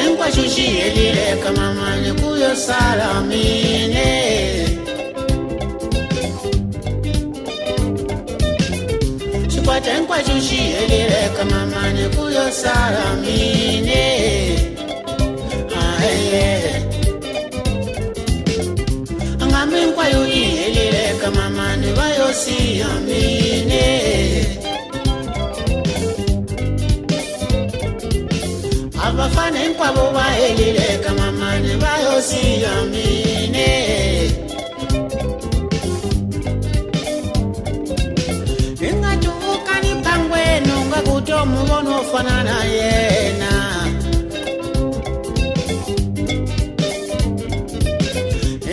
Shikwatengwa shushi elile kama mani kuyo salamine. Shikwatengwa shushi elile kama mani kuyo salamine. Angaminkwa yuli elile kama mani bayo siyamine. Abafane nkwabo baelile kama mani bayo siyamine. Ingatuvuka ni pangwe nunga kutomu bono fanana yena.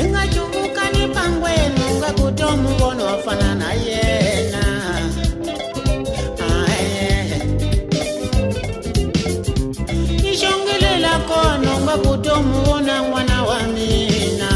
Ingatuvuka ni pangwe nunga kutomu bono fanana yena. Kono nga kutomu wona mwana wa mina.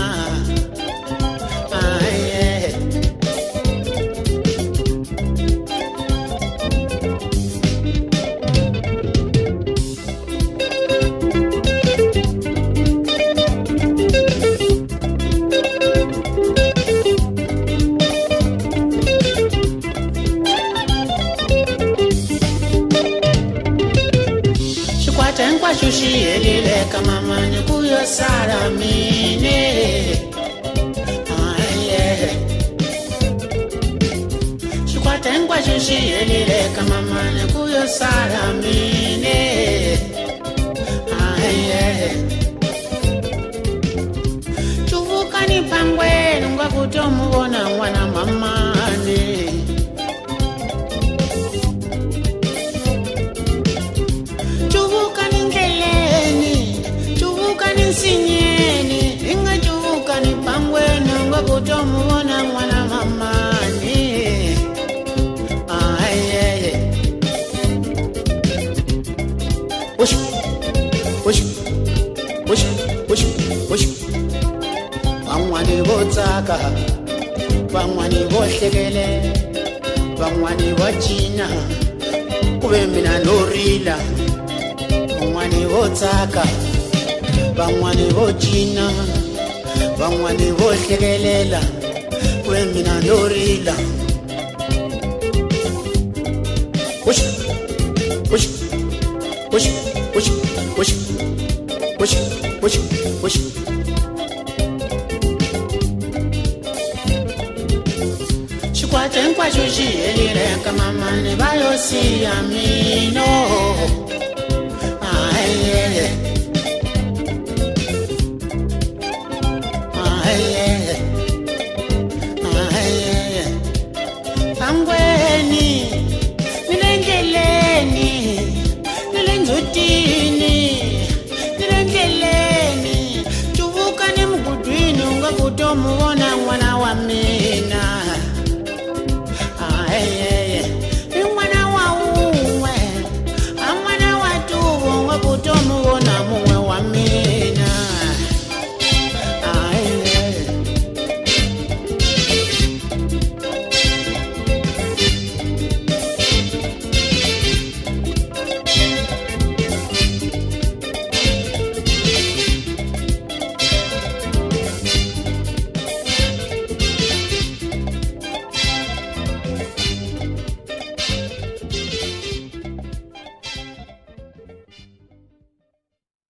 Shikwatengwa shushi elile kama mani kuyo salamine. Shikwatengwa shushi elile kama mani kuyo salamine. Chuvuka ni pangwe nunga kutomu wona wana mamani. Sinyeni inga chuvuka ni pangwe nunga kutomu wona mwana mamani. Ush ush ush ush ush. Bangwani botsaka, bangwani bohlekele, bangwani bachina, kube mina norila. Bangwani botsaka, bangwani bochina, bangwani bohlekelela, kwe mina norila. Push, push, push, push, push, push, push, push. Shikwatengwa shushi elile kama mani bayo siyamino.